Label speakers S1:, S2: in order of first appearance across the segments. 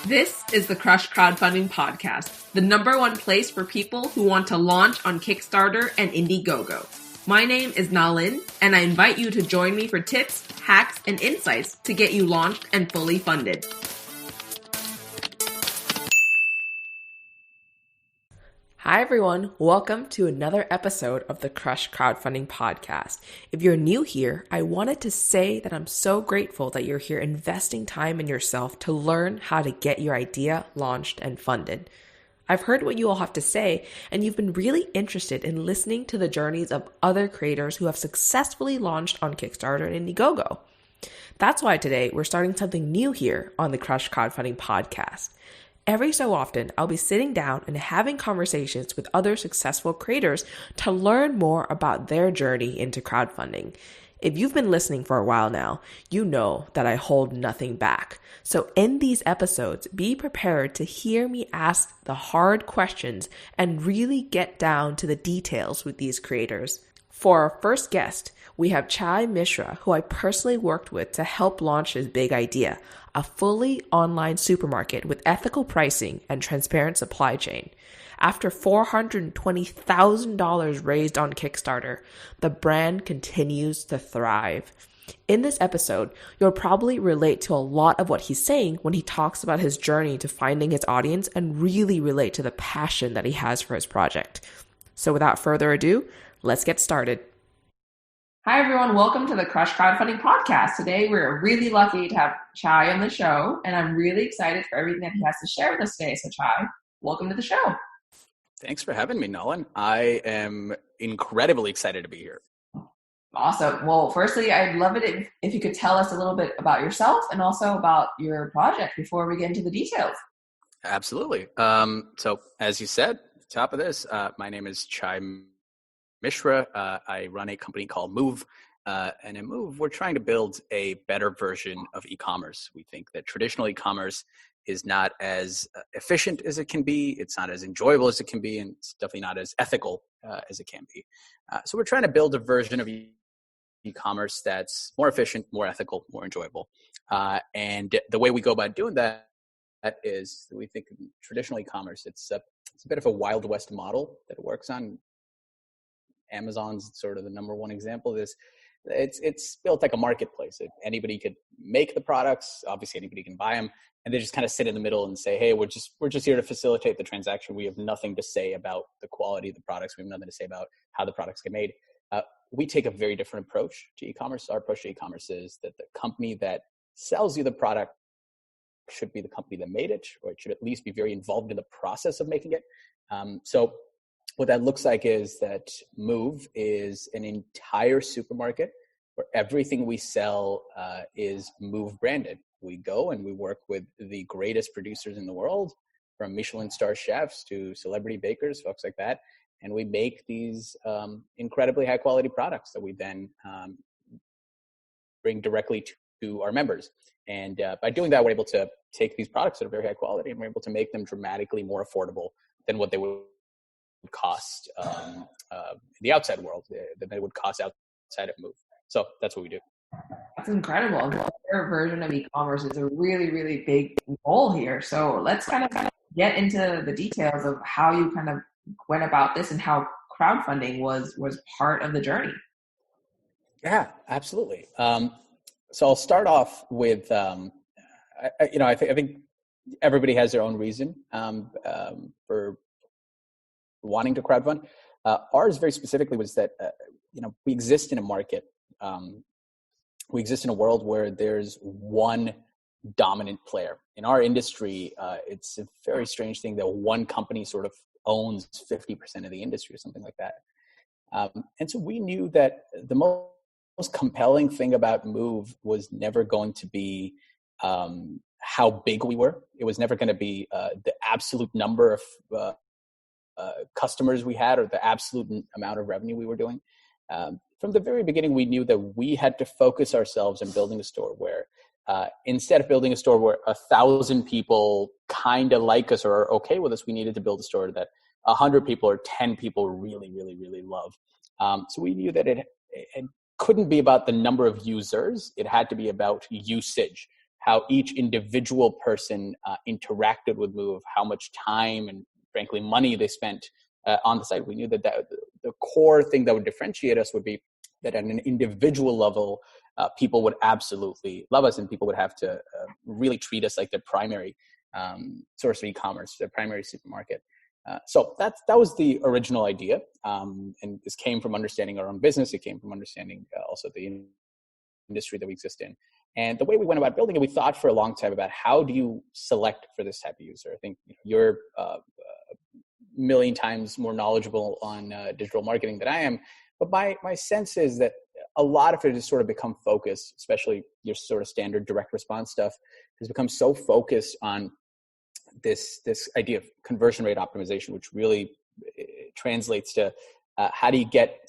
S1: This is the Crush Crowdfunding Podcast, the #1 place for people who want to launch on Kickstarter and Indiegogo. My name is Nalin, and I invite you to join me for tips, hacks, and insights to get you launched and fully funded. Hi everyone, welcome to another episode of the Crush Crowdfunding Podcast. If you're new here, I wanted to say that I'm so grateful that you're here investing time in yourself to learn how to get your idea launched and funded. I've heard what you all have to say, and you've been really interested in listening to the journeys of other creators who have successfully launched on Kickstarter and Indiegogo. That's why today we're starting something new here on the Crush Crowdfunding Podcast. Every so often, I'll be sitting down and having conversations with other successful creators to learn more about their journey into crowdfunding. If you've been listening for a while now, you know that I hold nothing back. So in these episodes, be prepared to hear me ask the hard questions and really get down to the details with these creators. For our first guest, we have Chai Mishra, who I personally worked with to help launch his big idea, a fully online supermarket with ethical pricing and transparent supply chain. After $420,000 raised on Kickstarter, the brand continues to thrive. In this episode, you'll probably relate to a lot of what he's saying when he talks about his journey to finding his audience and really relate to the passion that he has for his project. So without further ado, let's get started. Hi, everyone. Welcome to the Crush Crowdfunding Podcast. Today, we're really lucky to have Chai on the show, and I'm really excited for everything that he has to share with us today. So, Chai, welcome to the show.
S2: Thanks for having me, Nolan. I am incredibly excited to be here.
S1: Awesome. Well, firstly, I'd love it if you could tell us a little bit about yourself and also about your project before we get into the details.
S2: Absolutely. So, as you said, top of this, my name is Chai Mishra. I run a company called Move. And in Move, we're trying to build a better version of e-commerce. We think that traditional e-commerce is not as efficient as it can be. It's not as enjoyable as it can be. And it's definitely not as ethical as it can be. So we're trying to build a version of e-commerce that's more efficient, more ethical, more enjoyable. And the way we go about doing that is we think traditional e-commerce, it's a bit of a Wild West model that it works on. Amazon's sort of the #1 example of this. It's built like a marketplace. Anybody could make the products. Obviously, anybody can buy them, and they just kind of sit in the middle and say, "Hey, we're just here to facilitate the transaction. We have nothing to say about the quality of the products. We have nothing to say about how the products get made." We take a very different approach to e-commerce. Our approach to e-commerce is that the company that sells you the product should be the company that made it, or it should at least be very involved in the process of making it. So what that looks like is that Move is an entire supermarket where everything we sell is Move branded. We go and we work with the greatest producers in the world, from Michelin star chefs to celebrity bakers, folks like that. And we make these incredibly high quality products that we then bring directly to our members. And by doing that, we're able to take these products that are very high quality and we're able to make them dramatically more affordable than what they would cost the outside world, that they would cost outside of Move. So that's what we do.
S1: That's incredible. Their version of e-commerce is a really, really big goal here. So let's kind of get into the details of how you kind of went about this and how crowdfunding was part of the journey.
S2: Yeah, absolutely. So I'll start off with, I think everybody has their own reason for wanting to crowdfund. Ours very specifically was that, we exist in a market. We exist in a world where there's one dominant player. In our industry, it's a very strange thing that one company sort of owns 50% of the industry or something like that. And so we knew that the most compelling thing about Move was never going to be how big we were. It was never going to be the absolute number of customers we had or the absolute amount of revenue we were doing. From the very beginning, we knew that we had to focus ourselves in building a store where instead of building a store where 1,000 people kind of like us or are okay with us, we needed to build a store that 100 people or 10 people really, really, really love. So we knew that it couldn't be about the number of users. It had to be about usage. how each individual person interacted with Move, how much time and frankly money they spent on the site. We knew that the core thing that would differentiate us would be that at an individual level, people would absolutely love us, and people would have to really treat us like their primary source of e-commerce, their primary supermarket. So that was the original idea, and this came from understanding our own business. It came from understanding also the industry that we exist in. And the way we went about building it, we thought for a long time about how do you select for this type of user. I think you're a million times more knowledgeable on digital marketing than I am, but my sense is that a lot of it has sort of become focused, especially your sort of standard direct response stuff has become so focused on this idea of conversion rate optimization, which really translates to how do you get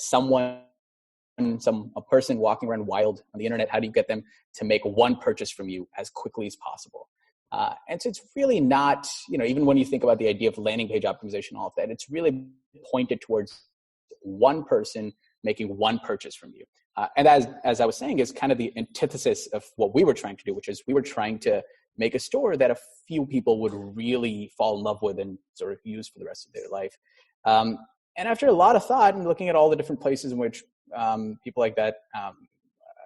S2: a person walking around wild on the internet, how do you get them to make one purchase from you as quickly as possible? And so it's really not, even when you think about the idea of landing page optimization, all of that, it's really pointed towards one person making one purchase from you. And as I was saying, is kind of the antithesis of what we were trying to do, which is we were trying to make a store that a few people would really fall in love with and sort of use for the rest of their life. And after a lot of thought and looking at all the different places in which people like that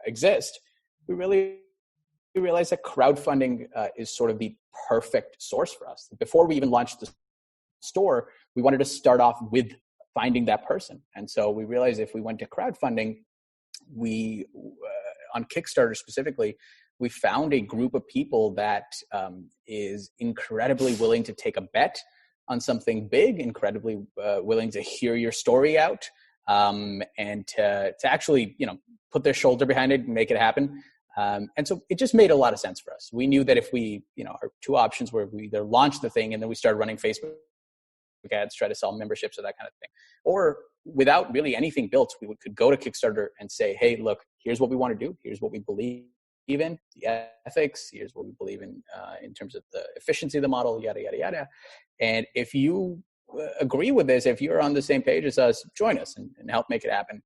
S2: exist, we realized that crowdfunding is sort of the perfect source for us. Before we even launched the store, we wanted to start off with finding that person. And so we realized if we went to crowdfunding, we on Kickstarter specifically, we found a group of people that is incredibly willing to take a bet on something big, incredibly willing to hear your story out, and to actually, put their shoulder behind it and make it happen. And so it just made a lot of sense for us. We knew that if we, our two options were we either launch the thing and then we started running Facebook ads, try to sell memberships or that kind of thing, or without really anything built, we could go to Kickstarter and say, hey, look, here's what we want to do. Here's what we believe in, the ethics. Here's what we believe in terms of the efficiency of the model, yada, yada, yada. And if you agree with this, if you're on the same page as us, join us and help make it happen.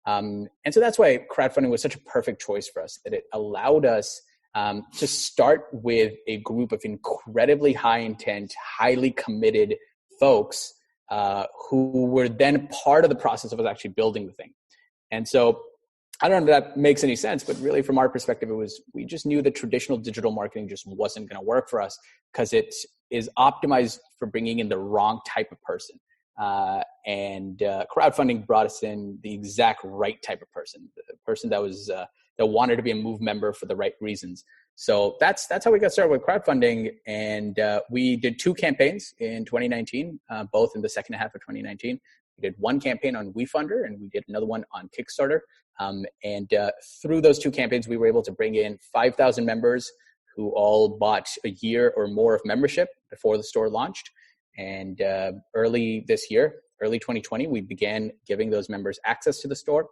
S2: And so that's why crowdfunding was such a perfect choice for us, that it allowed us to start with a group of incredibly high intent, highly committed folks who were then part of the process of us actually building the thing. And so I don't know if that makes any sense, but really from our perspective, we just knew that traditional digital marketing just wasn't going to work for us because it is optimized for bringing in the wrong type of person. And crowdfunding brought us in the exact right type of person, the person that was that wanted to be a Move member for the right reasons. So that's how we got started with crowdfunding. And we did 2 campaigns in 2019, both in the second half of 2019. We did one campaign on WeFunder and we did another one on Kickstarter. And through those 2 campaigns, we were able to bring in 5,000 members who all bought a year or more of membership before the store launched. And early this year, early 2020, we began giving those members access to the store.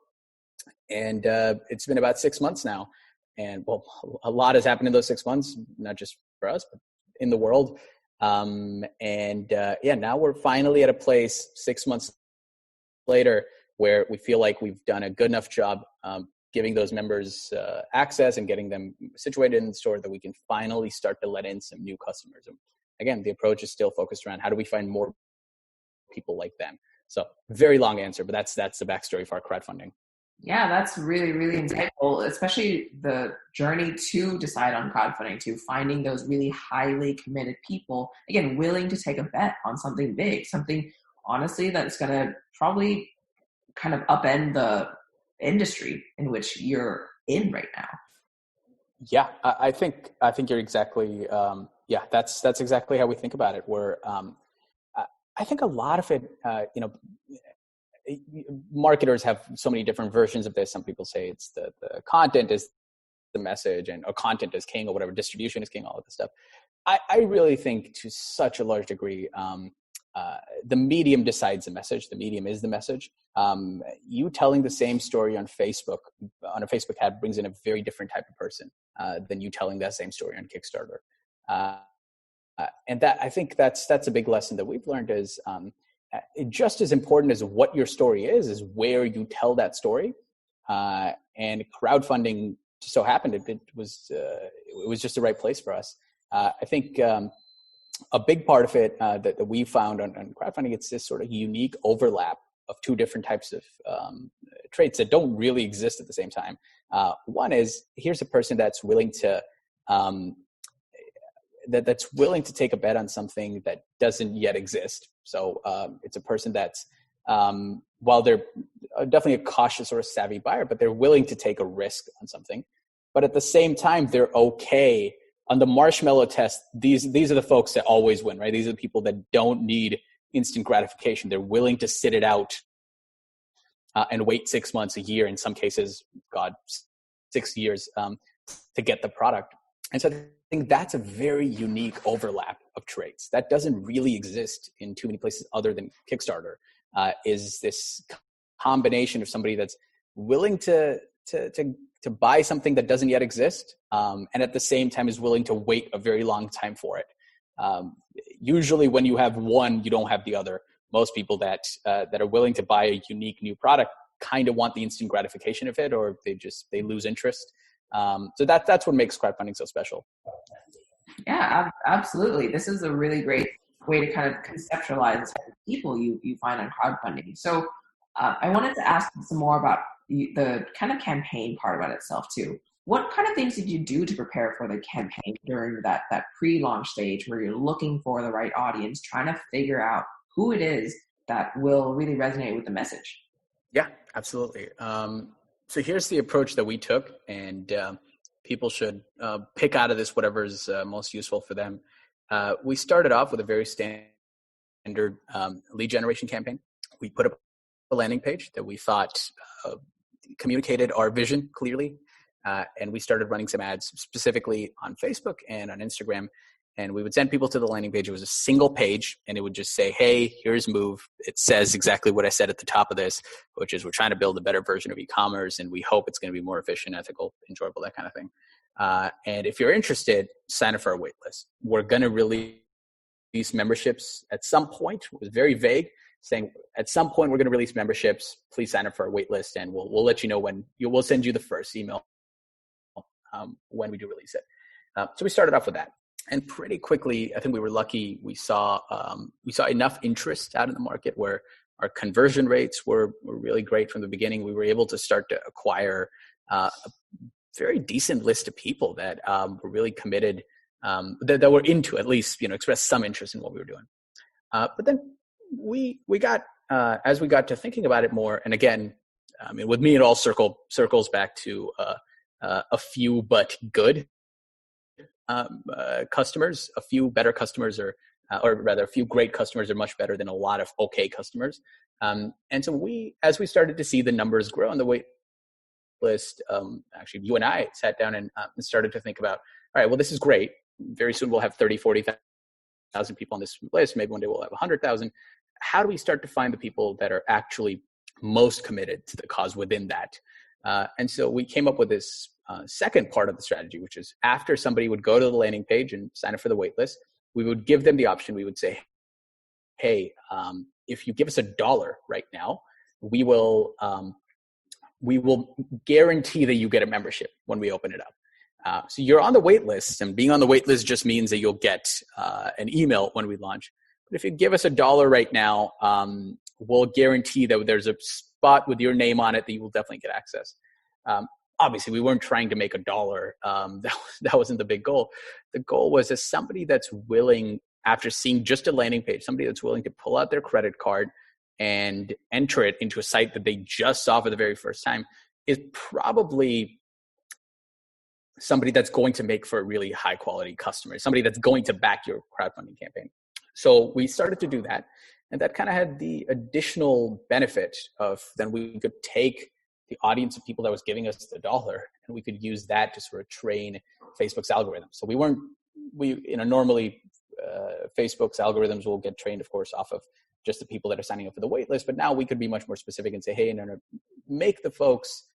S2: And it's been about 6 months now. And well, a lot has happened in those 6 months, not just for us, but in the world. Now we're finally at a place 6 months later where we feel like we've done a good enough job giving those members access and getting them situated in the store that we can finally start to let in some new customers. And again, the approach is still focused around how do we find more people like them. So very long answer, but that's the backstory for our crowdfunding.
S1: Yeah, that's really, really insightful, especially the journey to decide on crowdfunding, to finding those really highly committed people, again, willing to take a bet on something big, something honestly that's going to probably kind of upend the industry in which you're in right now.
S2: Yeah, I think you're exactly, that's exactly how we think about it. Where I think a lot of it, marketers have so many different versions of this. Some people say it's the content is the message and or content is king or whatever, distribution is king, all of this stuff. I really think to such a large degree, the medium decides the message. The medium is the message. You telling the same story on Facebook, on a Facebook ad brings in a very different type of person than you telling that same story on Kickstarter. And that I think that's a big lesson that we've learned is just as important as what your story is where you tell that story. And crowdfunding just so happened it it was just the right place for us. I think a big part of it that we found on crowdfunding, it's this sort of unique overlap of two different types of traits that don't really exist at the same time. One is, here's a person that's willing to that's willing to take a bet on something that doesn't yet exist. So it's a person that's, while they're definitely a cautious or a savvy buyer, but they're willing to take a risk on something. But at the same time, they're okay. On the marshmallow test, these are the folks that always win, right? These are the people that don't need instant gratification. They're willing to sit it out and wait 6 months, a year, in some cases, 6 years to get the product. And so I think that's a very unique overlap of traits that doesn't really exist in too many places other than Kickstarter. Is this combination of somebody that's willing to buy something that doesn't yet exist, and at the same time is willing to wait a very long time for it. Usually when you have one, you don't have the other. Most people that are willing to buy a unique new product kind of want the instant gratification of it, or they lose interest. So that's what makes crowdfunding so special.
S1: Yeah, absolutely. This is a really great way to kind of conceptualize the type of people you find on crowdfunding. So I wanted to ask some more about the kind of campaign part about itself too. What kind of things did you do to prepare for the campaign during that pre-launch stage where you're looking for the right audience, trying to figure out who it is that will really resonate with the message?
S2: Yeah, absolutely. So here's the approach that we took, and people should pick out of this whatever's most useful for them. We started off with a very standard lead generation campaign. We put up a landing page that we thought communicated our vision clearly, and we started running some ads specifically on Facebook and on Instagram. And we would send people to the landing page. It was a single page, and it would just say, hey, here's Move. It says exactly what I said at the top of this, which is we're trying to build a better version of e-commerce, and we hope it's going to be more efficient, ethical, enjoyable, that kind of thing. And if you're interested, sign up for our wait list. We're going to release memberships at some point. It was very vague, saying at some point we're going to release memberships. Please sign up for our wait list, and we'll let you know when. We'll send you the first email when we do release it. So we started off with that. And pretty quickly, I think we were lucky. We saw enough interest out in the market where our conversion rates were really great from the beginning. We were able to start to acquire a very decent list of people that were really committed, that were into at least express some interest in what we were doing. But then we got as we got to thinking about it more, and again, I mean, with me, it all circles back to a few but good customers. A few better customers or rather a few great customers are much better than a lot of okay customers. And so as we started to see the numbers grow on the wait list, actually you and I sat down and started to think about, all right, well, this is great. Very soon we'll have 40,000 people on this list. Maybe one day we'll have 100,000. How do we start to find the people that are actually most committed to the cause within that? And so we came up with this second part of the strategy, which is after somebody would go to the landing page and sign up for the wait list, we would give them the option. We would say, hey, if you give us $1 right now, we will guarantee that you get a membership when we open it up. So you're on the wait list, and being on the wait list just means that you'll get an email when we launch. But if you give us $1 right now, we'll guarantee that there's a spot with your name on it that you will definitely get access. Obviously, we weren't trying to make $1. That wasn't the big goal. The goal was as somebody that's willing, after seeing just a landing page, somebody that's willing to pull out their credit card and enter it into a site that they just saw for the very first time, is probably somebody that's going to make for a really high quality customer, somebody that's going to back your crowdfunding campaign. So we started to do that. And that kind of had the additional benefit of then we could take the audience of people that was giving us the $1, and we could use that to sort of train Facebook's algorithm. So normally Facebook's algorithms will get trained, of course, off of just the people that are signing up for the wait list. But now we could be much more specific and say, hey, no, make the folks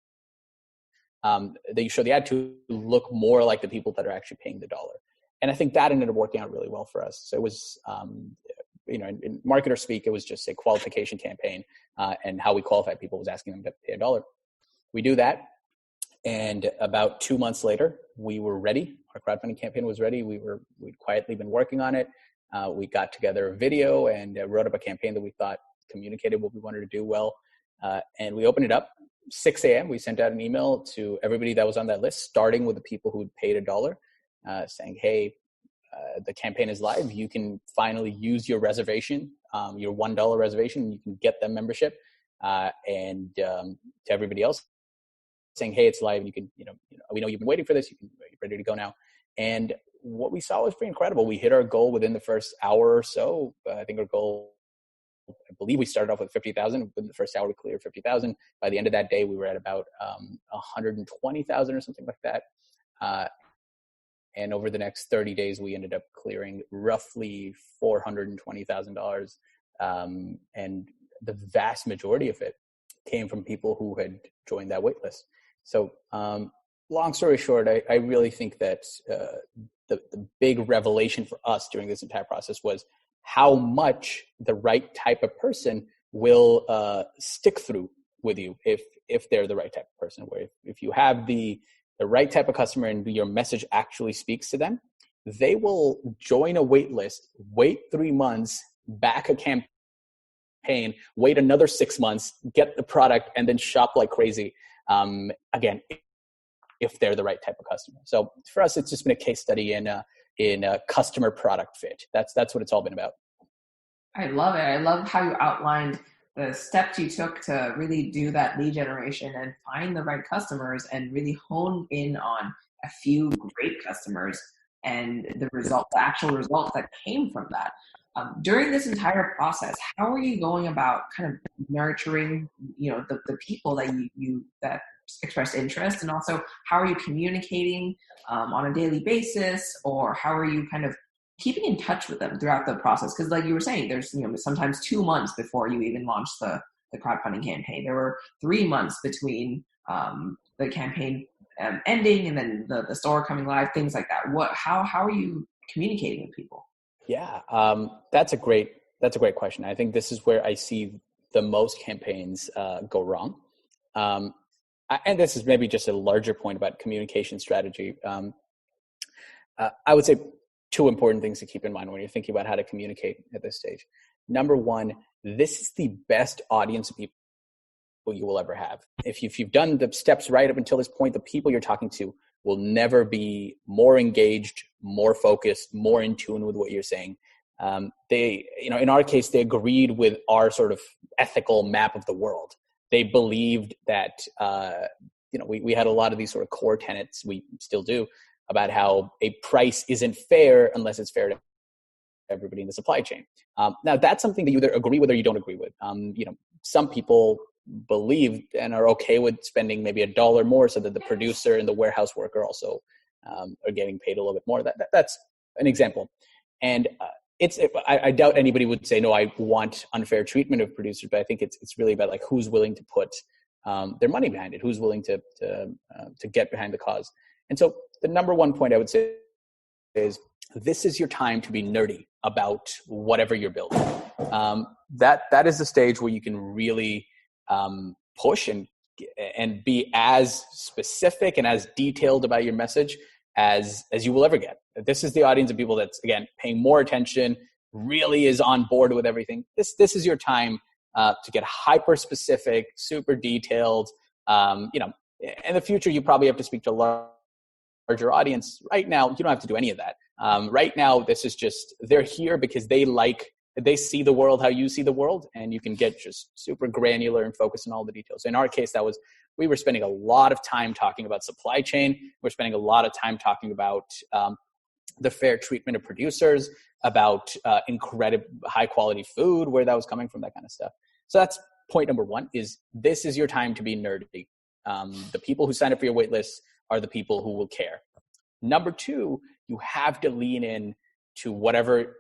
S2: that you show the ad to look more like the people that are actually paying the $1. And I think that ended up working out really well for us. So it was, in marketer speak, it was just a qualification campaign, and how we qualified people was asking them to pay $1. We do that, and about 2 months later, we were ready. our crowdfunding campaign was ready. We'd quietly been working on it. We got together a video and wrote up a campaign that we thought communicated what we wanted to do well. And we opened it up 6 a.m. We sent out an email to everybody that was on that list, starting with the people who'd paid $1, saying, hey, the campaign is live. You can finally use your reservation, your $1 reservation. You can get that membership. And to everybody else saying, hey, it's live. You can, we know you've been waiting for this. You're ready to go now. And what we saw was pretty incredible. We hit our goal within the first hour or so. I think our goal, I believe we started off with 50,000. Within the first hour, we cleared 50,000. By the end of that day, we were at about 120,000 or something like that. And over the next 30 days, we ended up clearing roughly $420,000. And the vast majority of it came from people who had joined that wait list. So long story short, I really think that the big revelation for us during this entire process was how much the right type of person will stick through with you if they're the right type of person. Where if you have the right type of customer and your message actually speaks to them, they will join a wait list, wait 3 months, back a campaign, wait another 6 months, get the product, and then shop like crazy. Again, if they're the right type of customer. So for us, it's just been a case study in a customer product fit. That's what it's all been about.
S1: I love it. I love how you outlined the steps you took to really do that lead generation and find the right customers and really hone in on a few great customers and the actual results that came from that. During this entire process, how are you going about kind of nurturing, the people that that express interest, and also how are you communicating on a daily basis, or how are you kind of keeping in touch with them throughout the process? Because like you were saying, there's sometimes 2 months before you even launch the crowdfunding campaign. There were 3 months between the campaign ending and then the store coming live, things like that. How are you communicating with people?
S2: Yeah, that's a great question. I think this is where I see the most campaigns go wrong. And this is maybe just a larger point about communication strategy. I would say 2 important things to keep in mind when you're thinking about how to communicate at this stage. Number one, this is the best audience of people you will ever have. If you've done the steps right up until this point, the people you're talking to will never be more engaged, more focused, more in tune with what you're saying. They, in our case, they agreed with our sort of ethical map of the world. They believed that, we had a lot of these sort of core tenets, we still do, about how a price isn't fair unless it's fair to everybody in the supply chain. Now, that's something that you either agree with or you don't agree with. Some people believe and are okay with spending maybe $1 more so that the producer and the warehouse worker also are getting paid a little bit more. That's an example. And I doubt anybody would say, no, I want unfair treatment of producers, but I think it's really about like who's willing to put their money behind it, who's willing to get behind the cause. And so the number one point I would say is this is your time to be nerdy about whatever you're building. That is the stage where you can really push and be as specific and as detailed about your message as you will ever get. This is the audience of people that's, again, paying more attention, really is on board with everything. This is your time to get hyper specific, super detailed. In the future, you probably have to speak to a larger audience. Right now, you don't have to do any of that. Right now, this is just, they're here because they see the world how you see the world, and you can get just super granular and focus on all the details. In our case, we were spending a lot of time talking about supply chain. We're spending a lot of time talking about the fair treatment of producers, about incredible high quality food, where that was coming from, that kind of stuff. So that's point number one, is this is your time to be nerdy. The people who sign up for your wait list are the people who will care. Number two, you have to lean in to whatever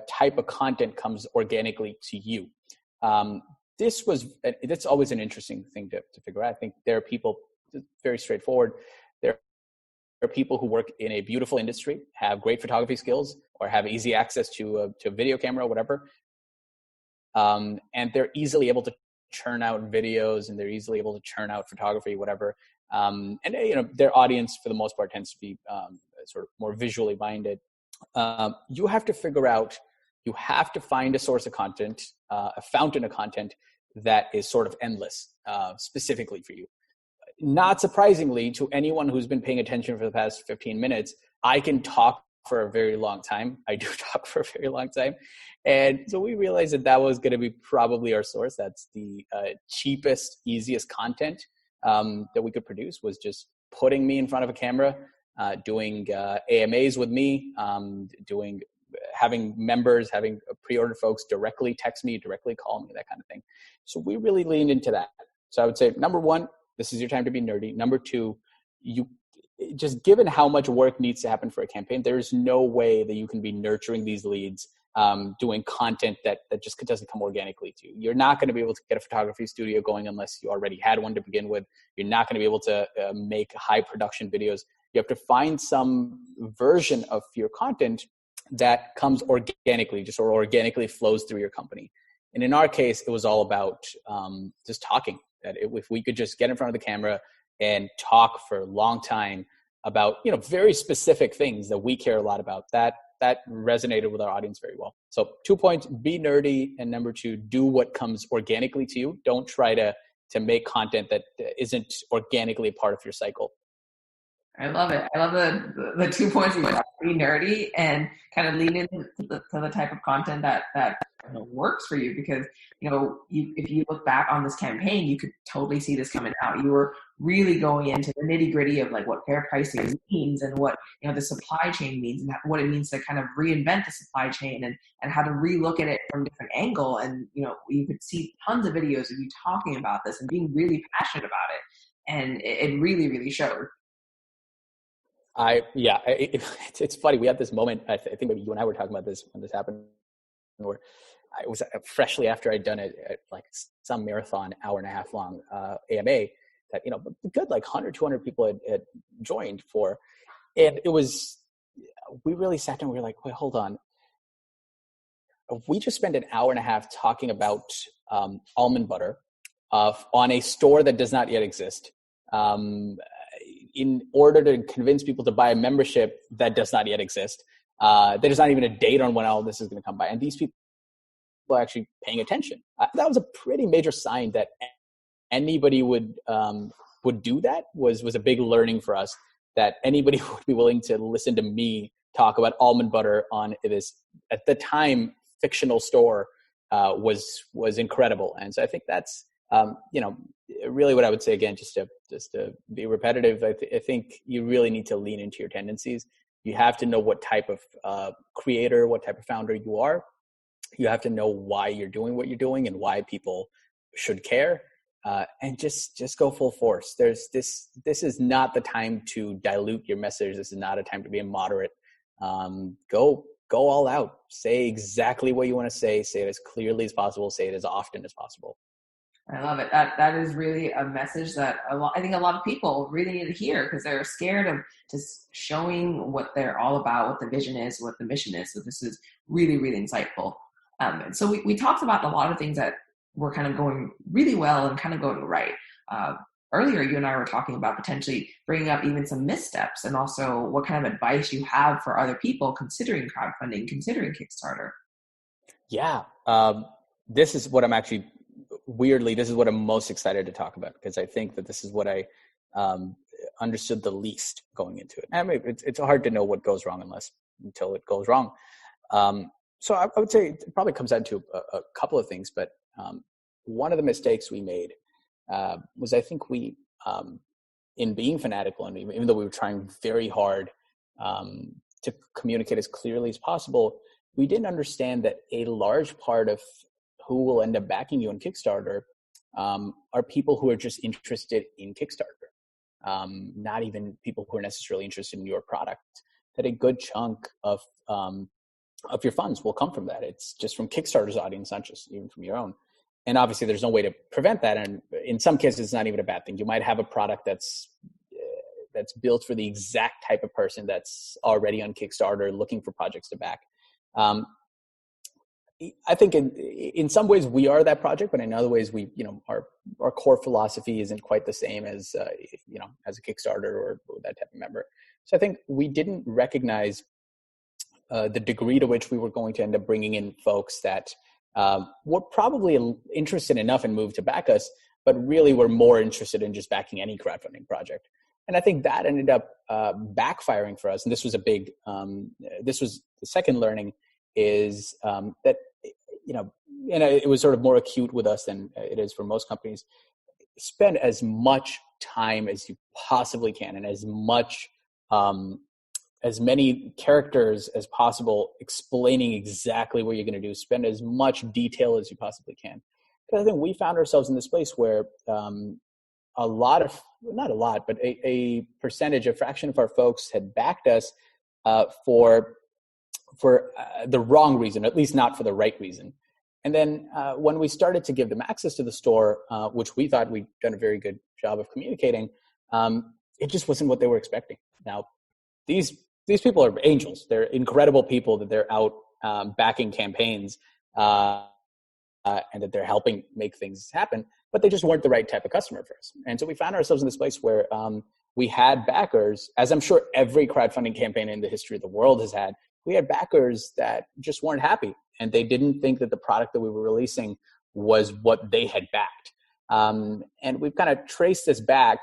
S2: type of content comes organically to you. That's always an interesting thing to figure out. I think there are people, very straightforward, there are people who work in a beautiful industry, have great photography skills, or have easy access to a video camera or whatever. And they're easily able to churn out videos, and they're easily able to churn out photography, whatever. And their audience for the most part tends to be sort of more visually minded. You have to figure out, you have to find a source of content, a fountain of content that is sort of endless, specifically for you. Not surprisingly, to anyone who's been paying attention for the past 15 minutes, I can talk for a very long time. I do talk for a very long time. And so we realized that was going to be probably our source. That's the cheapest, easiest content that we could produce, was just putting me in front of a camera, doing AMAs with me, having members, having pre-order folks directly text me, directly call me, that kind of thing. So we really leaned into that. So I would say, number one, this is your time to be nerdy. Number two, just given how much work needs to happen for a campaign, there's no way that you can be nurturing these leads, doing content that just doesn't come organically to you. You're not going to be able to get a photography studio going unless you already had one to begin with. You're not going to be able to make high production videos. You have to find some version of your content that comes organically, or organically flows through your company. And in our case, it was all about just talking. That if we could just get in front of the camera and talk for a long time about very specific things that we care a lot about, that resonated with our audience very well. So 2 points: be nerdy, and number two, do what comes organically to you. Don't try to make content that isn't organically a part of your cycle.
S3: I love it. I love the 2 points: be nerdy and kind of lean into the type of content that works for you, because if you look back on this campaign, you could totally see this coming out. You were really going into the nitty gritty of like what fair pricing means, and what the supply chain means, and what it means to kind of reinvent the supply chain, and how to relook at it from a different angle. And you could see tons of videos of you talking about this and being really passionate about it, and it really, really showed.
S2: It's funny. We had this moment, I think maybe you and I were talking about this when this happened, where it was freshly after I'd done like some marathon, hour and a half long AMA that, good, like 100, 200 people had joined for. And we really sat down, we were like, wait, hold on. We just spent an hour and a half talking about almond butter on a store that does not yet exist. In order to convince people to buy a membership that does not yet exist. There's not even a date on when all this is going to come by. And these people are actually paying attention. That was a pretty major sign that anybody would do that. Was a big learning for us, that anybody would be willing to listen to me talk about almond butter on this, at the time, fictional store was incredible. And so I think that's, really what I would say, again, just to be repetitive, I think you really need to lean into your tendencies. You have to know what type of creator, what type of founder you are. You have to know why you're doing what you're doing and why people should care, and just go full force. This is not the time to dilute your message. This is not a time to be immoderate. Go all out. Say exactly what you want to say. Say it as clearly as possible. Say it as often as possible.
S3: I love it. That is really a message that I think a lot of people really need to hear, because they're scared of just showing what they're all about, what the vision is, what the mission is. So this is really, really insightful. And so we talked about a lot of things that were kind of going really well and kind of going right. Earlier, you and I were talking about potentially bringing up even some missteps, and also what kind of advice you have for other people considering crowdfunding, considering Kickstarter.
S2: Yeah. This is what I'm actually... Weirdly, this is what I'm most excited to talk about, because I think that this is what I understood the least going into it. I mean, it's hard to know what goes wrong until it goes wrong. So I would say it probably comes down to a couple of things, but one of the mistakes we made was, I think we, in being fanatical, and even though we were trying very hard to communicate as clearly as possible, we didn't understand that a large part of who will end up backing you on Kickstarter are people who are just interested in Kickstarter, not even people who are necessarily interested in your product. That a good chunk of your funds will come from that. It's just from Kickstarter's audience, not just even from your own. And obviously, there's no way to prevent that. And in some cases, it's not even a bad thing. You might have a product that's built for the exact type of person that's already on Kickstarter looking for projects to back. I think in some ways we are that project, but in other ways we, our core philosophy isn't quite the same as, as a Kickstarter or that type of member. So I think we didn't recognize the degree to which we were going to end up bringing in folks that were probably interested enough in Move to back us, but really were more interested in just backing any crowdfunding project. And I think that ended up backfiring for us. And this was this was the second learning is that, and it was sort of more acute with us than it is for most companies. Spend as much time as you possibly can and as many characters as possible explaining exactly what you're going to do. Spend as much detail as you possibly can. Because I think we found ourselves in this place where a percentage, a fraction of our folks had backed us for the wrong reason, at least not for the right reason. And then when we started to give them access to the store, which we thought we'd done a very good job of communicating, it just wasn't what they were expecting. Now, these people are angels. They're incredible people that they're out backing campaigns and that they're helping make things happen, but they just weren't the right type of customer for us. And so we found ourselves in this place where we had backers, as I'm sure every crowdfunding campaign in the history of the world has had. We had backers that just weren't happy, and they didn't think that the product that we were releasing was what they had backed. And we've kind of traced this back.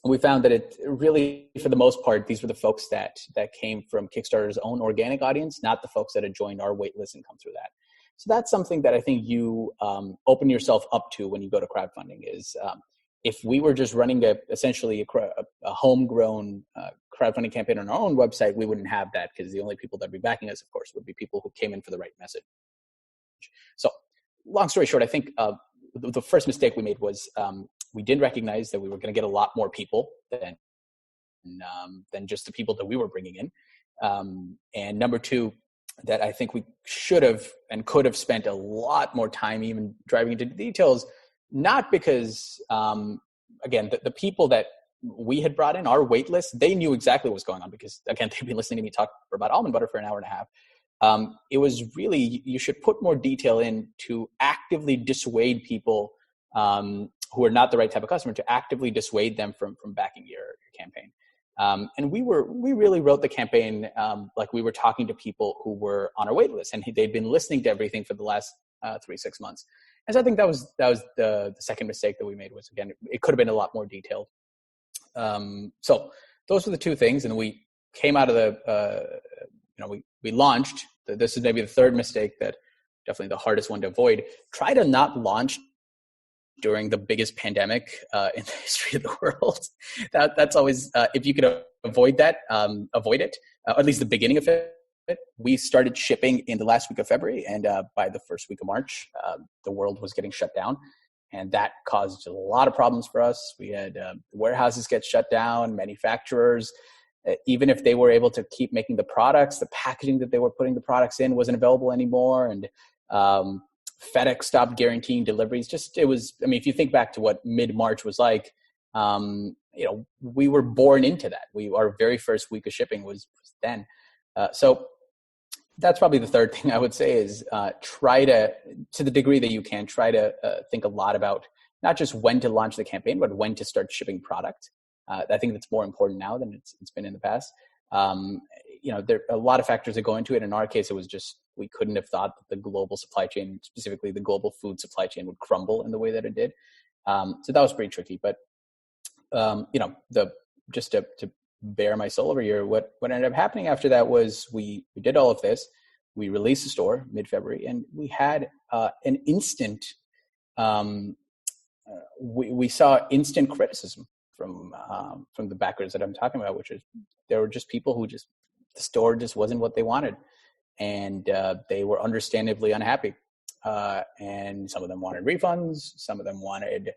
S2: We found that it really, for the most part, these were the folks that came from Kickstarter's own organic audience, not the folks that had joined our waitlist and come through that. So that's something that I think you open yourself up to when you go to crowdfunding is if we were just running essentially a homegrown crowdfunding campaign on our own website, we wouldn't have that because the only people that would be backing us, of course, would be people who came in for the right message. So long story short, I think the first mistake we made was we didn't recognize that we were going to get a lot more people than just the people that we were bringing in. And number two, that I think we should have and could have spent a lot more time even driving into the details, not because, again, the people that we had brought in, our wait list, they knew exactly what was going on because, again, they've been listening to me talk about almond butter for an hour and a half. It was really, you should put more detail in to actively dissuade people who are not the right type of customer, to actively dissuade them from backing your campaign. And we really wrote the campaign like we were talking to people who were on our wait list, and they'd been listening to everything for the last 3-6 months. And so I think that was the second mistake that we made was, again, it could have been a lot more detailed. So those were the two things. And we came out of we launched. This is maybe the third mistake, that definitely the hardest one to avoid. Try to not launch during the biggest pandemic in the history of the world. That's always, if you could avoid that, avoid it, at least the beginning of it. We started shipping in the last week of February, and by the first week of March, the world was getting shut down. And that caused a lot of problems for us. We had warehouses get shut down, manufacturers, even if they were able to keep making the products, the packaging that they were putting the products in wasn't available anymore. And FedEx stopped guaranteeing deliveries. If you think back to what mid-March was like, we were born into that. Our very first week of shipping was then. So that's probably the third thing I would say is try to the degree that you can, try to think a lot about not just when to launch the campaign, but when to start shipping product. I think that's more important now than it's been in the past. There are a lot of factors that go into it. In our case, it was just, we couldn't have thought that the global supply chain, specifically the global food supply chain, would crumble in the way that it did. So that was pretty tricky. But, just to bear my soul over here, what ended up happening after that was we did all of this. We released the store mid-February, and we had an instant, we saw instant criticism from the backers that I'm talking about, which is there were just people who the store just wasn't what they wanted. And they were understandably unhappy. And some of them wanted refunds. Some of them wanted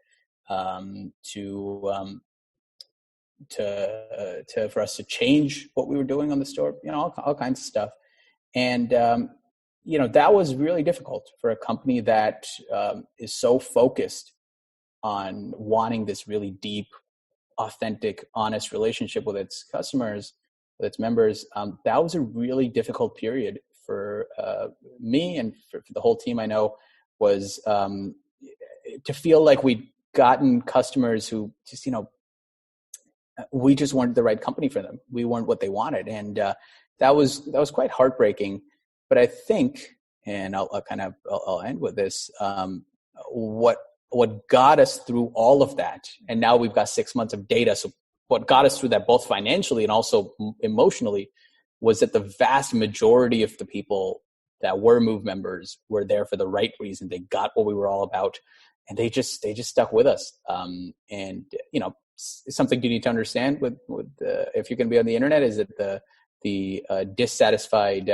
S2: for us to change what we were doing on the store, all kinds of stuff. And, that was really difficult for a company that is so focused on wanting this really deep, authentic, honest relationship with its customers, with its members. That was a really difficult period me and for the whole team I know was to feel like we'd gotten customers who just, we just weren't the right company for them. We weren't what they wanted. And that was quite heartbreaking. But I think, and I'll end with this, what got us through all of that, and now we've got 6 months of data. So what got us through that, both financially and also emotionally, was that the vast majority of the people that were Move members were there for the right reason. They got what we were all about, and they just stuck with us. Something you need to understand with if you're going to be on the internet is that the dissatisfied,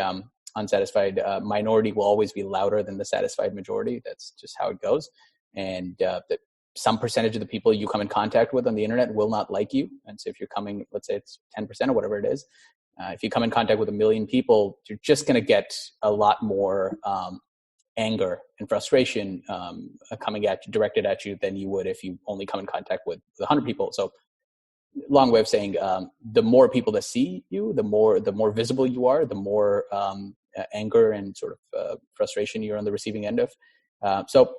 S2: unsatisfied minority will always be louder than the satisfied majority. That's just how it goes. And that some percentage of the people you come in contact with on the internet will not like you. And so if you're coming, let's say it's 10% or whatever it is, if you come in contact with 1 million people, you're just going to get a lot more anger and frustration directed at you than you would if you only come in contact with 100 people. So long way of saying, the more people that see you, the more visible you are, the more anger and sort of frustration you're on the receiving end of. So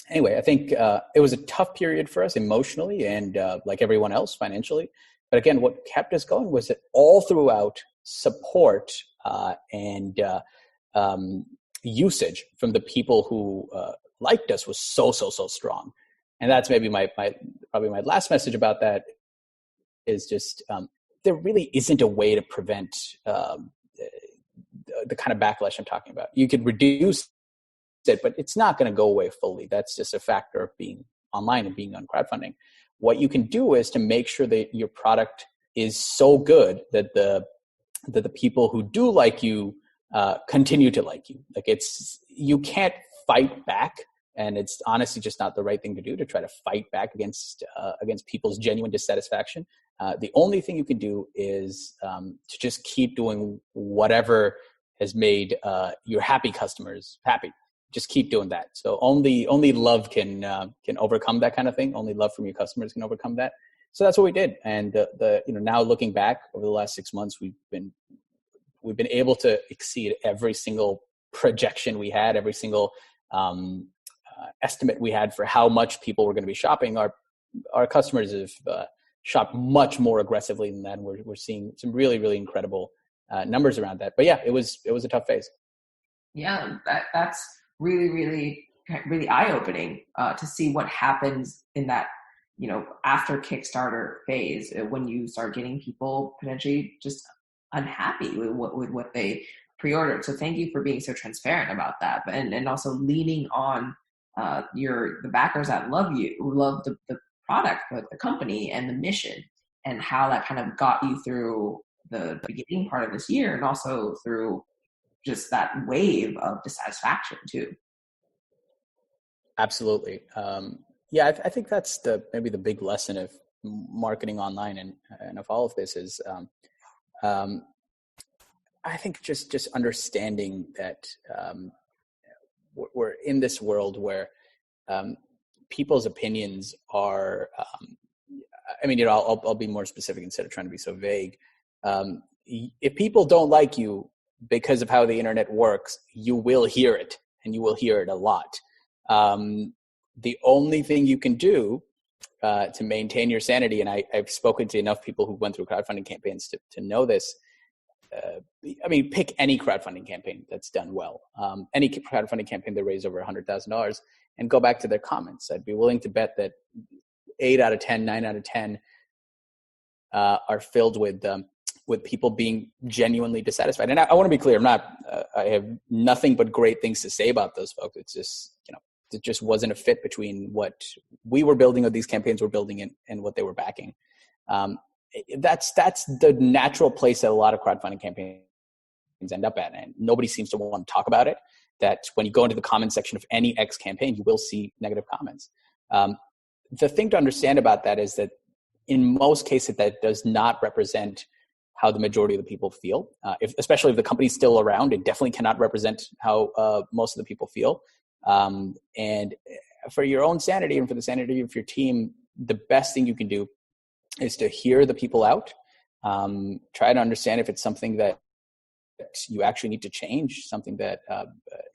S2: anyway, I think it was a tough period for us emotionally and like everyone else financially. But again, what kept us going was that all throughout support and usage from the people who liked us was so strong. And that's maybe probably my last message about that is just there really isn't a way to prevent the kind of backlash I'm talking about. You could reduce it, but it's not going to go away fully. That's just a factor of being online and being on crowdfunding. What you can do is to make sure that your product is so good that the people who do like you continue to like you. Like you can't fight back, and it's honestly just not the right thing to do, to try to fight back against people's genuine dissatisfaction. The only thing you can do is to just keep doing whatever has made your happy customers happy. Just keep doing that. So only love can overcome that kind of thing. Only love from your customers can overcome that. So that's what we did. And now looking back over the last 6 months, we've been able to exceed every single projection we had, every single estimate we had for how much people were going to be shopping. Our customers have shopped much more aggressively than that. We're seeing some really, really incredible numbers around that. But yeah, it was a tough phase.
S3: Yeah, that's really, really, really eye-opening to see what happens in that, after Kickstarter phase, when you start getting people potentially just unhappy with what they pre-ordered. So thank you for being so transparent about that, and also leaning on the backers that love you, who love the product, the company, and the mission, and how that kind of got you through the beginning part of this year, and also through just that wave of dissatisfaction too.
S2: Absolutely. I think that's maybe the big lesson of marketing online and of all of this is, I think just understanding that we're in this world where people's opinions are, I'll be more specific instead of trying to be so vague. If people don't like you because of how the internet works, you will hear it, and you will hear it a lot. The only thing you can do to maintain your sanity, and I've spoken to enough people who went through crowdfunding campaigns to know this. Pick any crowdfunding campaign that's done well. Any crowdfunding campaign that raised over $100,000, and go back to their comments. I'd be willing to bet that 8 out of 10, 9 out of 10 are filled with people being genuinely dissatisfied. And I want to be clear, I have nothing but great things to say about those folks. It's just, it just wasn't a fit between what we were building or these campaigns were building and what they were backing. That's the natural place that a lot of crowdfunding campaigns end up at. And nobody seems to want to talk about it, that when you go into the comment section of any X campaign, you will see negative comments. The thing to understand about that is that in most cases, that does not represent how the majority of the people feel. Especially if the company's still around, it definitely cannot represent how most of the people feel. And for your own sanity and for the sanity of your team, the best thing you can do is to hear the people out. Try to understand if it's something that you actually need to change, something that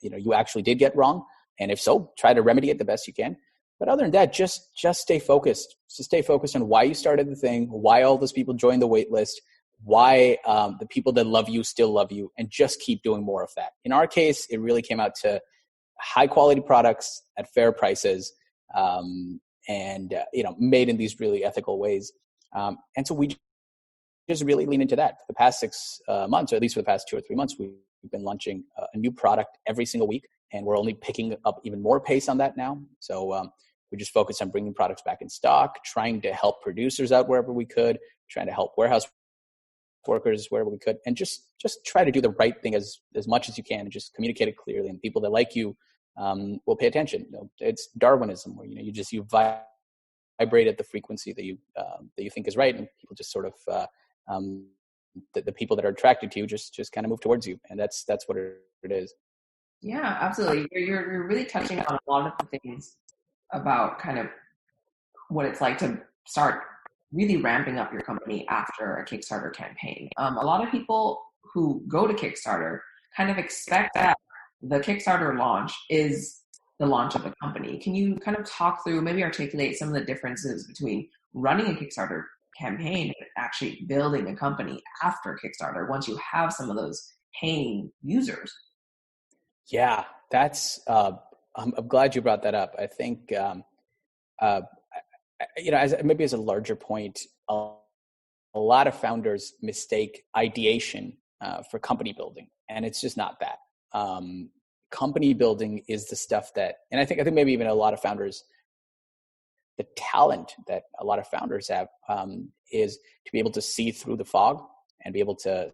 S2: you actually did get wrong, and if so, try to remedy it the best you can. But other than that, just stay focused. Just stay focused on why you started the thing, why all those people joined the wait list, why the people that love you still love you, and just keep doing more of that. In our case, it really came out to high quality products at fair prices, and made in these really ethical ways. And so we just really lean into that. For the past 6 months, or at least for the past 2 or 3 months, we've been launching a new product every single week, and we're only picking up even more pace on that now. So we just focus on bringing products back in stock, trying to help producers out wherever we could, trying to help warehouse workers wherever we could, and just try to do the right thing as much as you can, and just communicate it clearly. And people that like you will pay attention. It's Darwinism, where you vibrate at the frequency that you think is right, and people just sort of the people that are attracted to you just kind of move towards you, and that's what it is.
S3: Yeah, absolutely. You're really touching on a lot of the things about kind of what it's like to start really ramping up your company after a Kickstarter campaign. A lot of people who go to Kickstarter kind of expect that the Kickstarter launch is the launch of the company. Can you kind of talk through, maybe articulate some of the differences between running a Kickstarter campaign and actually building a company after Kickstarter once you have some of those paying users?
S2: Yeah, that's. I'm glad you brought that up. I think, as a larger point, a lot of founders mistake ideation for company building, and it's just not that. Company building is the stuff that, and I think maybe even a lot of founders, the talent that a lot of founders have is to be able to see through the fog and be able to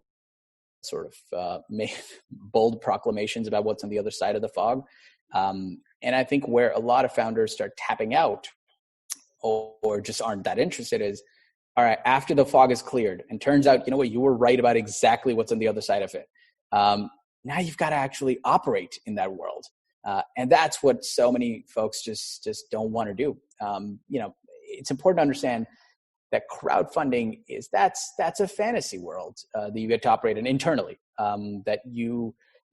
S2: sort of make bold proclamations about what's on the other side of the fog. And I think where a lot of founders start tapping out or just aren't that interested is, all right, after the fog is cleared and turns out, you were right about exactly what's on the other side of it. Now you've got to actually operate in that world. And that's what so many folks just don't want to do. It's important to understand that crowdfunding that's a fantasy world that you get to operate in internally.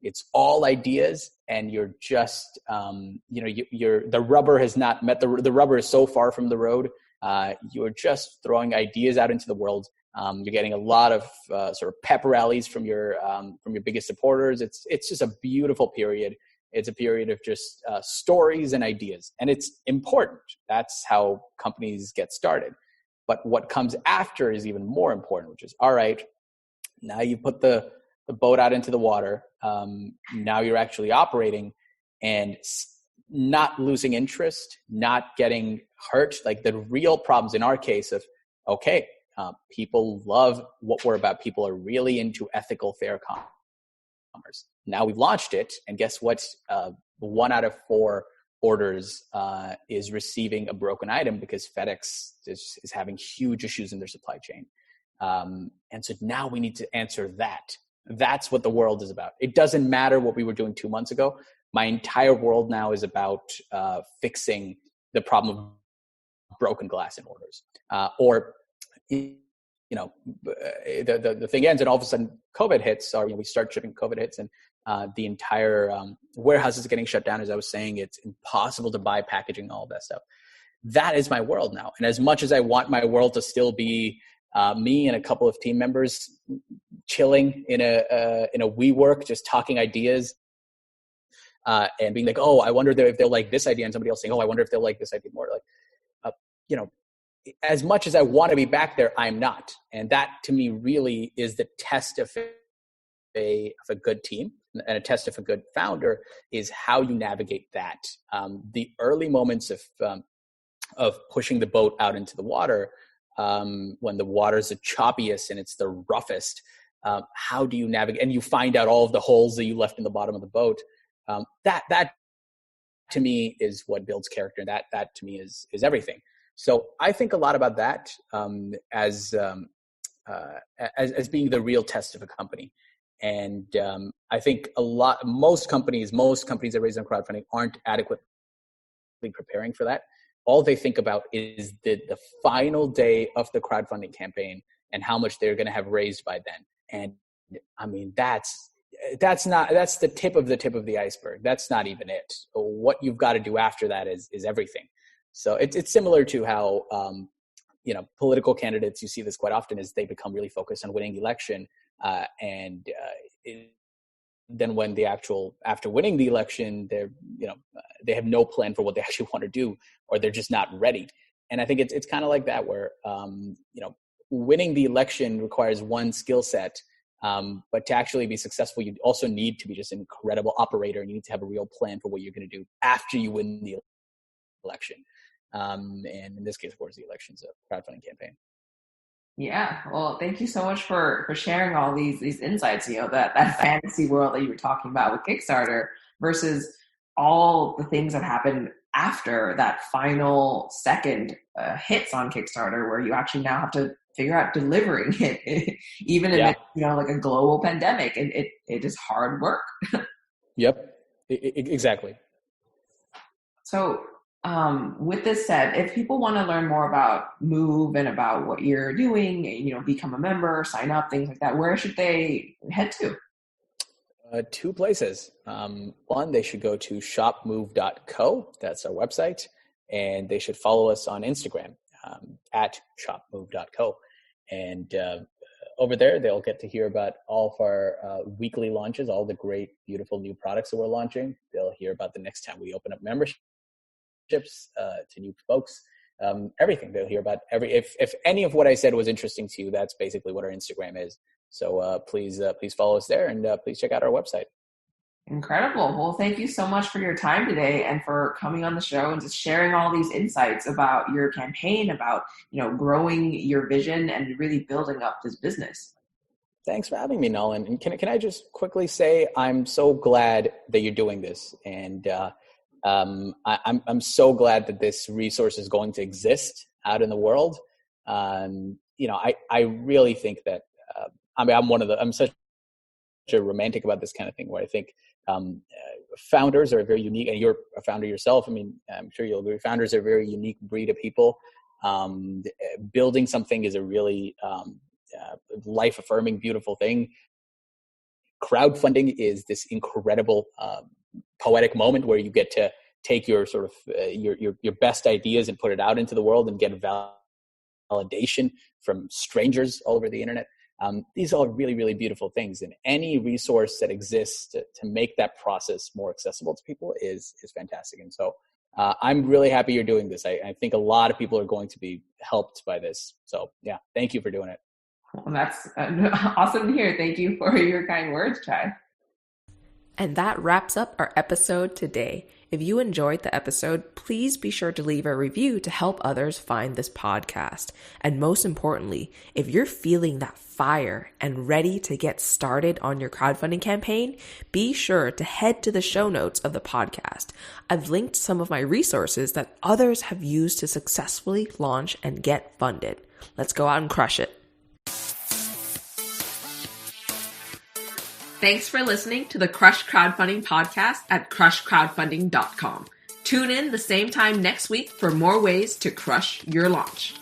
S2: It's all ideas, and you're just the rubber has not met the rubber is so far from the road. You're just throwing ideas out into the world. You're getting a lot of sort of pep rallies from your biggest supporters. It's just a beautiful period. It's a period of just stories and ideas, and it's important. That's how companies get started. But what comes after is even more important, which is, all right, now you put the boat out into the water. Now you're actually operating and not losing interest, not getting hurt. Like the real problems in our case of, okay, people love what we're about. People are really into ethical, fair commerce. Now we've launched it, and guess what? 1 out of 4 orders is receiving a broken item because FedEx is having huge issues in their supply chain. And so now we need to answer that. That's what the world is about. It doesn't matter what we were doing 2 months ago. My entire world now is about fixing the problem of broken glass in orders. The thing ends, and all of a sudden COVID hits, or we start shipping, COVID hits, and the entire warehouse is getting shut down. As I was saying, it's impossible to buy packaging, all of that stuff. That is my world now. And as much as I want my world to still be me and a couple of team members chilling in a WeWork, just talking ideas, and being like, oh, I wonder if they'll like this idea, and somebody else saying, oh, I wonder if they'll like this idea more. As much as I want to be back there, I'm not. And that to me really is the test of a good team, and a test of a good founder is how you navigate that. The early moments of pushing the boat out into the water, when the water's the choppiest and it's the roughest, how do you navigate? And you find out all of the holes that you left in the bottom of the boat. That to me is what builds character. That to me is everything. So I think a lot about that as being the real test of a company. And I think most companies that raise on crowdfunding aren't adequately preparing for that. All they think about is the final day of the crowdfunding campaign and how much they're going to have raised by then. And I mean, that's the tip of the iceberg. That's not even it. What you've got to do after that is everything. So it's similar to how, political candidates, you see this quite often, is they become really focused on winning the election. Then when after winning the election, they have no plan for what they actually want to do, or they're just not ready. And I think it's kind of like that, where, winning the election requires one skill set. But to actually be successful, you also need to be just an incredible operator, and you need to have a real plan for what you're going to do after you win the election. And in this case, of course, the election's a crowdfunding campaign.
S3: Yeah. Well, thank you so much for sharing all these insights, that fantasy world that you were talking about with Kickstarter versus all the things that happen after that final second hits on Kickstarter, where you actually now have to figure out delivering it, even in like a global pandemic. And it is hard work.
S2: Yep, exactly.
S3: So with this said, if people want to learn more about Move and about what you're doing, become a member, sign up, things like that, where should they head to?
S2: Two places. One, they should go to shopmove.co. That's our website. And they should follow us on Instagram at shopmove.co. And over there, they'll get to hear about all of our weekly launches, all the great, beautiful new products that we're launching. They'll hear about the next time we open up memberships to new folks. Everything they'll hear about. If any of what I said was interesting to you, that's basically what our Instagram is. So please follow us there, and please check out our website.
S3: Incredible. Well, thank you so much for your time today and for coming on the show and just sharing all these insights about your campaign, about, growing your vision and really building up this business.
S2: Thanks for having me, Nolan. And can I just quickly say, I'm so glad that you're doing this. And I'm so glad that this resource is going to exist out in the world. I really think that, I'm such a romantic about this kind of thing, where I think founders are very unique, and you're a founder yourself. I mean, I'm sure you'll agree. Founders are a very unique breed of people. Building something is a really life-affirming, beautiful thing. Crowdfunding is this incredible poetic moment where you get to take your sort of your best ideas and put it out into the world and get validation from strangers all over the internet. These are really, really beautiful things, and any resource that exists to make that process more accessible to people is fantastic. And so I'm really happy you're doing this. I think a lot of people are going to be helped by this. So yeah, thank you for doing it.
S3: Well, that's awesome to hear. Thank you for your kind words, Chai.
S1: And that wraps up our episode today. If you enjoyed the episode, please be sure to leave a review to help others find this podcast. And most importantly, if you're feeling that fire and ready to get started on your crowdfunding campaign, be sure to head to the show notes of the podcast. I've linked some of my resources that others have used to successfully launch and get funded. Let's go out and crush it. Thanks for listening to the Crush Crowdfunding podcast at crushcrowdfunding.com. Tune in the same time next week for more ways to crush your launch.